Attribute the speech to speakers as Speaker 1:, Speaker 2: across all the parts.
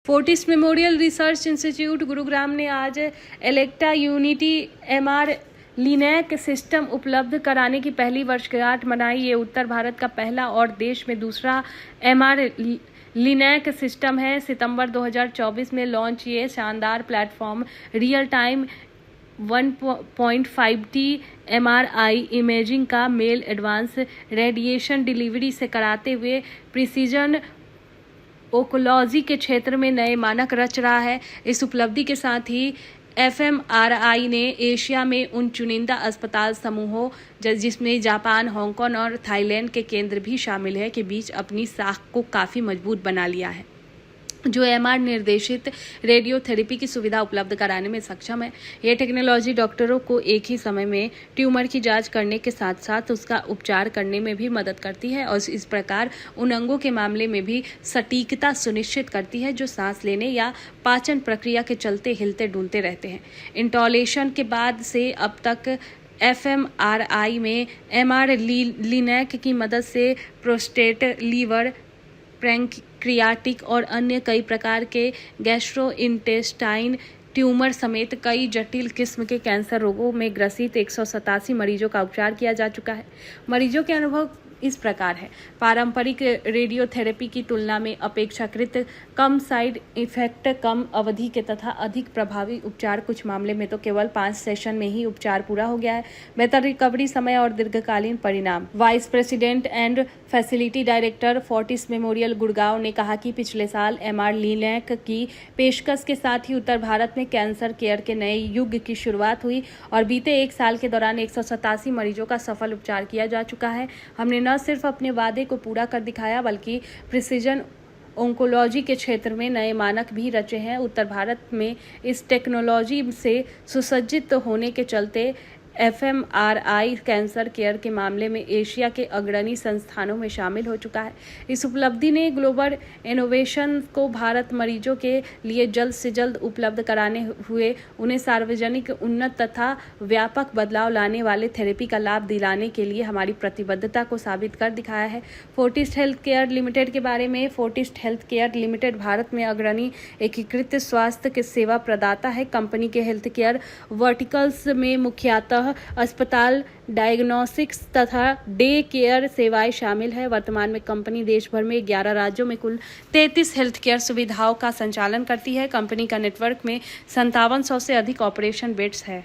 Speaker 1: Fortis memorial research institute Gurugram ने आज एलेक्टा unity MR linac system उपलब्ध कराने की पहली वर्षगांठ मनाई। ये उत्तर भारत का पहला और देश में दूसरा एमआर लिनैक सिस्टम है। सितंबर 2024 में लॉन्च ये शानदार platform real time 1.5T MRI imaging का मेल एडवांस रेडिएशन डिलीवरी से कराते हुए प्रिसीजन ओकोलॉजी के क्षेत्र में नए मानक रच रहा है। इस उपलब्धि के साथ ही FMRI ने एशिया में उन चुनिंदा अस्पताल समूहों जिसमें जापान, हांगकांग और थाईलैंड के केंद्र भी शामिल है के बीच अपनी साख को काफ़ी मजबूत बना लिया है, जो एमआर निर्देशित रेडियोथेरेपी की सुविधा उपलब्ध कराने में सक्षम है। यह टेक्नोलॉजी डॉक्टरों को एक ही समय में ट्यूमर की जांच करने के साथ साथ उसका उपचार करने में भी मदद करती है और इस प्रकार उन अंगों के मामले में भी सटीकता सुनिश्चित करती है जो सांस लेने या पाचन प्रक्रिया के चलते हिलते डुलते रहते हैं। इंस्टॉलेशन के बाद से अब तक FMRI में एमआर लिनैक की मदद से प्रोस्टेट, लीवर, पैंक्रियाटिक और अन्य कई प्रकार के गैस्ट्रोइंटेस्टाइन ट्यूमर समेत कई जटिल किस्म के कैंसर रोगों में ग्रसित 187 मरीजों का उपचार किया जा चुका है। मरीजों के अनुभव इस प्रकार है। पारंपरिक रेडियोथेरेपी की तुलना में अपेक्षाकृत कम साइड इफेक्ट, कम अवधि के तथा अधिक प्रभावी उपचार। कुछ मामले में तो केवल 5 सेशन में ही उपचार पूरा हो गया है। बेहतर रिकवरी समय और दीर्घकालीन परिणाम। Vice president and facility director Fortis memorial Gurgaon ने कहा कि पिछले साल एमआर लिनैक की पेशकश के साथ ही उत्तर भारत में कैंसर केयर के नए युग की शुरुआत हुई और बीते 1 साल के दौरान 187 मरीजों का सफल उपचार किया जा चुका है। हमने न सिर्फ अपने वादे को पूरा कर दिखाया बल्कि प्रिसीजन ओंकोलॉजी के क्षेत्र में नए मानक भी रचे हैं। उत्तर भारत में इस टेक्नोलॉजी से सुसज्जित होने के चलते FMRI कैंसर केयर के मामले में एशिया के अग्रणी संस्थानों में शामिल हो चुका है। इस उपलब्धि ने ग्लोबल इनोवेशन को भारत मरीजों के लिए जल्द से जल्द उपलब्ध कराने हुए उन्हें सार्वजनिक, उन्नत तथा व्यापक बदलाव लाने वाले थेरेपी का लाभ दिलाने के लिए हमारी प्रतिबद्धता को साबित कर दिखाया है। फोर्टिस हेल्थ केयर लिमिटेड के बारे में। Fortis health care limited Bharat में अग्रणी एकीकृत स्वास्थ्य के सेवा प्रदाता है। कंपनी के हेल्थ केयर वर्टिकल्स में मुख्यतः अस्पताल, डायग्नोस्टिक्स तथा डे केयर सेवाएं शामिल है। वर्तमान में कंपनी देश भर में 11 राज्यों में कुल 33 हेल्थ केयर सुविधाओं का संचालन करती है। कंपनी का नेटवर्क में 5700 से अधिक ऑपरेशन बेड्स है।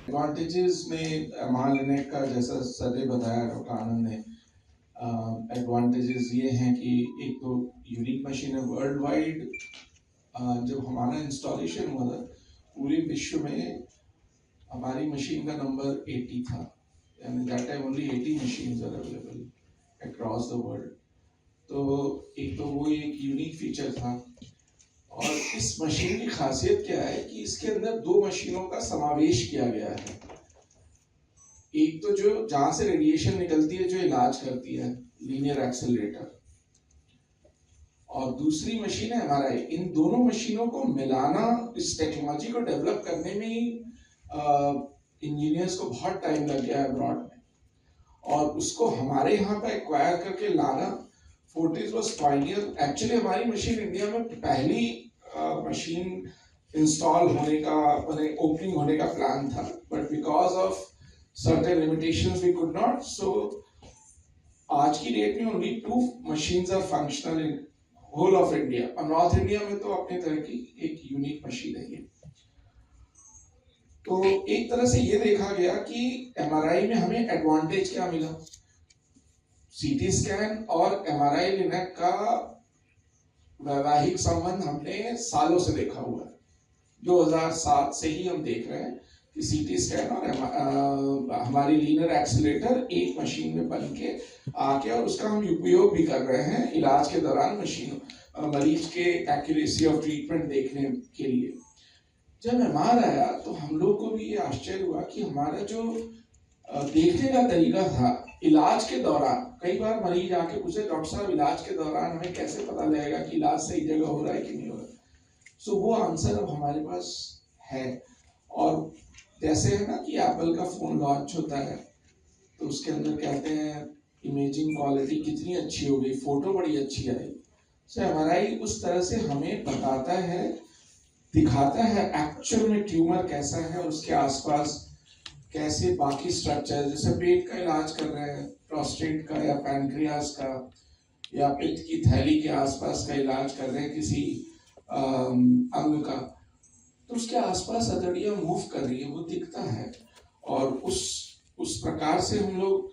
Speaker 2: एडवांटेजेस में एमआर लिनैक का, जैसा सर ने बताया, डॉक्टर आनंद ने, एडवांटेजेस ये हैं कि एक तो यूनिक मशीन है। वर्ल्ड वाइड जब हमारा इंस्टॉलेशन हुआ था पूरे विश्व में हमारी मशीन का नंबर 80 था, यानी that time only 80 machines are available across the world. तो एक तो वो एक यूनिक फीचर था। और इस मशीन की खासियत क्या है कि इसके अंदर 2 मशीनों का समावेश किया गया है। एक तो जो जहां से रेडिएशन निकलती है, जो इलाज करती है, लीनियर एक्सेलरेटर, और दूसरी मशीन है एमआरआई। इन दोनों मशीनों को मिलाना, इस टेक्नोलॉजी को डेवलप करने में ही इंजीनियर्स को बहुत टाइम लग गया है अब्रॉड में, और उसको हमारे यहाँ पे एक्वायर करके लाना फोर्टिस वाज पायनियर। एक्चुअली हमारी मशीन इंडिया में पहली मशीन इंस्टॉल होने का, ओपनिंग होने का प्लान था, but because of certain limitations we could not. So आज की डेट में only 2 machines are functional in whole of India. और नॉर्थ इंडिया में तो अपनी तरह की एक यूनिक मशीन है ये। तो एक तरह से ये देखा गया कि एमआरआई में हमें एडवांटेज क्या मिला। सीटी स्कैन और एमआरआई लिनैक का वैवाहिक संबंध हमने सालों से देखा हुआ है। 2007 से ही हम देख रहे हैं कि सीटी स्कैन और हमारी लीनियर एक्सेलरेटर एक मशीन में बन के आके, और उसका हम उपयोग भी कर रहे हैं इलाज के दौरान मरीज के एक्यूरेसी ऑफ ट्रीटमेंट देखने के लिए। जब एमआर आया तो हम लोग को भी ये आश्चर्य हुआ कि हमारा जो देखने का तरीका था इलाज के दौरान, कई बार मरीज आके पूछे, डॉक्टर साहब इलाज के दौरान हमें कैसे पता लगेगा कि इलाज सही जगह हो रहा है कि नहीं हो रहा। सो वो आंसर अब हमारे पास है। और जैसे है ना कि एप्पल का फ़ोन लॉन्च होता है तो उसके अंदर कहते हैं इमेजिंग क्वालिटी कितनी अच्छी हो गई, फ़ोटो बड़ी अच्छी आई। सो एमआरआई उस तरह से हमें बताता है, दिखाता है एक्चुअल में ट्यूमर कैसा है और उसके आसपास कैसे बाकी स्ट्रक्चर, जैसे पेट का इलाज कर रहे हैं, प्रोस्टेट का या पैनक्रियास का या पित्त की थैली के आसपास का इलाज कर रहे हैं किसी अंग का, तो उसके आसपास हथेलियां मूव कर रही है, वो दिखता है। और उस प्रकार से हम लोग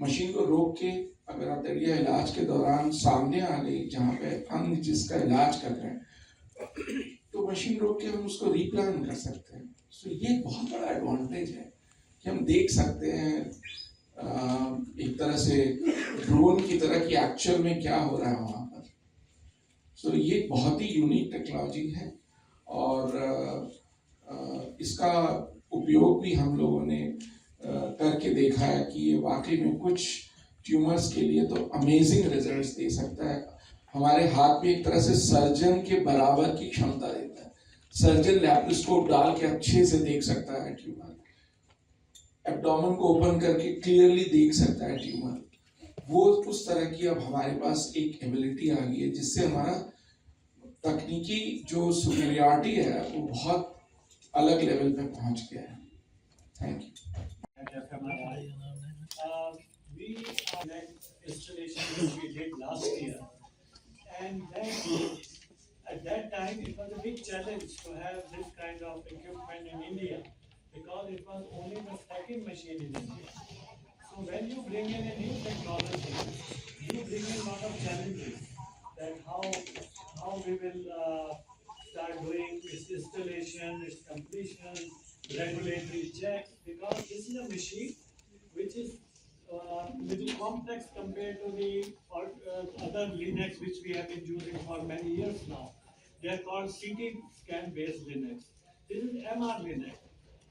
Speaker 2: मशीन को रोक के, अगर हथेलियां इलाज के दौरान सामने आ गई जहाँ पे अंग जिसका इलाज कर रहे हैं, तो मशीन रोक के हम उसको रिप्लान कर सकते हैं। सो ये बहुत बड़ा एडवांटेज है कि हम देख सकते हैं एक तरह से ड्रोन की तरह कि एक्चुअल में क्या हो रहा है वहाँ पर। सो ये बहुत ही यूनिक टेक्नोलॉजी है और इसका उपयोग भी हम लोगों ने करके देखा है कि ये वाकई में कुछ ट्यूमर्स के लिए तो अमेजिंग रिजल्ट्स दे सकता है। हमारे हाथ में एक तरह से सर्जन के बराबर की क्षमता देता है। सर्जन लैप्रोस्कोप डाल के अच्छे से देख सकता है ट्यूमर, एब्डोमेन को ओपन करके क्लियरली देख सकता है ट्यूमर। वो उस तरह की अब हमारे पास एक एबिलिटी आ गई है जिससे हमारा तकनीकी जो सुपीरियरिटी है वो बहुत अलग लेवल पे पहुंच गया है। Thank you.
Speaker 3: We next installation which we did last year, and then at that time it was a big challenge to have this kind of equipment in India because it was only the second machine in India. So when you bring in a new technology, you bring in a lot of challenges that how we will start doing its installation, its completion, regulatory checks, because this is a machine which is little complex compared to the other Linux which we have been using for many years now. They are called CT scan based Linux. This is MR Linux.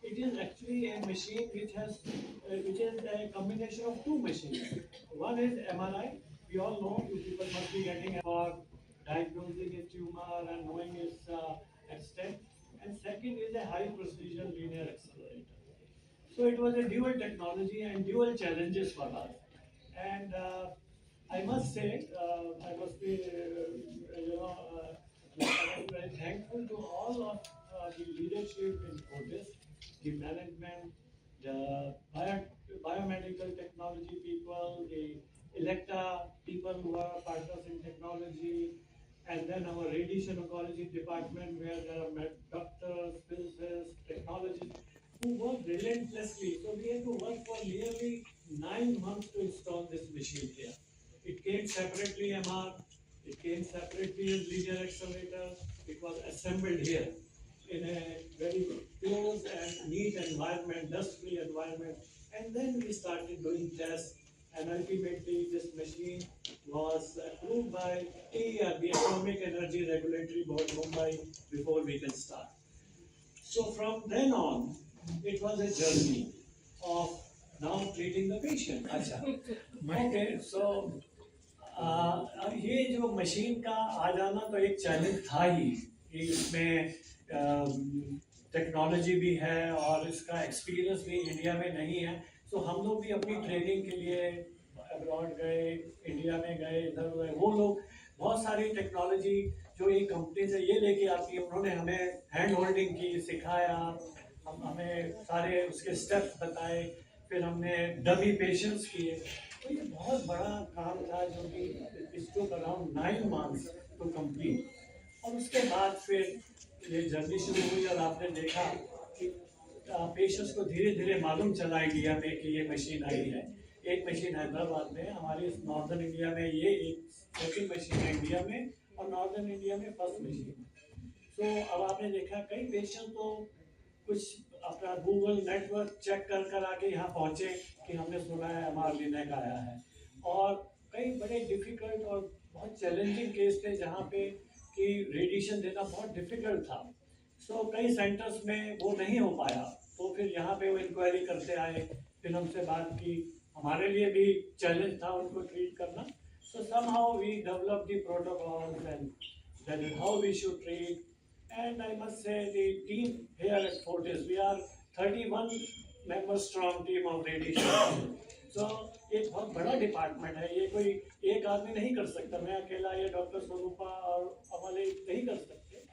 Speaker 3: It is actually a machine which is a combination of two machines. One is MRI. We all know you people must be getting for diagnosing a tumor and knowing its extent. And second is a high precision linear accelerator. So it was a dual technology and dual challenges for us. And I must say, I must be, very thankful to all of the leadership in Fortis, the management, the biomedical technology people, the Electa people who are partners in technology, and then our radiation oncology department where there are doctors, physicists, technologists who work relentlessly. So we had to work for nearly 9 months to install this machine here. It came separately MR, it came separately as linear accelerator, it was assembled here in a very close and neat environment, dust-free environment. And then we started doing tests, and ultimately this machine was approved by AER, the Atomic Energy Regulatory Board, Mumbai, before we can start. So from then on, it was a journey of now treating the patient. अच्छा, okay, so ये जो machine का आ जाना तो एक challenge था ही कि इसमें टेक्नोलॉजी भी है और इसका एक्सपीरियंस भी इंडिया में नहीं है। तो हम लोग भी अपनी ट्रेनिंग के लिए अब्रॉड गए, इंडिया में गए, इधर उधर। वो लोग बहुत सारी टेक्नोलॉजी जो एक कंपनी से ये लेके आती है, उन्होंने हमें हैंड होल्डिंग की, सिखाया, हमें सारे उसके स्टेप्स बताए, फिर हमने डमी पेशेंट्स किए। तो ये बहुत बड़ा काम था जो कि it took around 9 months to complete. और उसके बाद फिर ये जर्नी शुरू हुई और आपने देखा कि पेशेंट्स को धीरे धीरे मालूम चला इंडिया में कि ये मशीन आई है। एक मशीन हैदराबाद में, हमारी नॉर्दर्न इंडिया में ये एक सेकेंड मशीन है इंडिया में, और नॉर्दर्न इंडिया में फर्स्ट मशीन। तो अब आपने देखा कई पेशेंट तो कुछ अपना गूगल नेटवर्क चेक कर कर आके यहाँ पहुँचे कि हमने सुना है MR Linux आया है। और कई बड़े डिफिकल्ट और बहुत चैलेंजिंग केस थे जहाँ पे कि रेडिएशन देना बहुत डिफिकल्ट था। सो कई सेंटर्स में वो नहीं हो पाया, तो फिर यहाँ पे वो इंक्वायरी करते आए, फिर हमसे बात की। हमारे लिए भी चैलेंज था उनको ट्रीट करना। So somehow we develop the protocols and that is how we should treat. And I must say the team here at Fortis, we are 31 member strong team of radiation. तो एक बहुत बड़ा department है, ये कोई एक आदमी नहीं कर सकता, मैं अकेला या डॉक्टर स्वरूपा और अमले नहीं कर सकते।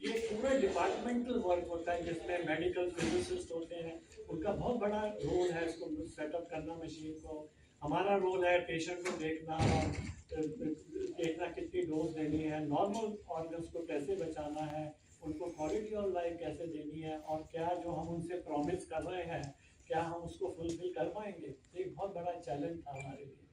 Speaker 3: ये पूरा डिपार्टमेंटल वर्क होता है जिसमें मेडिकल फिजिसिस्ट होते हैं, उनका बहुत बड़ा रोल है इसको सेटअप करना मशीन को। हमारा रोल है पेशेंट को देखना और देखना कितनी डोज देनी है, नॉर्मल ऑर्गन्स को कैसे बचाना है, उनको क्वालिटी ऑफ लाइफ कैसे देनी है, और क्या जो हम उनसे प्रॉमिस कर रहे हैं क्या हम उसको फुलफिल कर पाएंगे। एक बहुत बड़ा चैलेंज था हमारे लिए।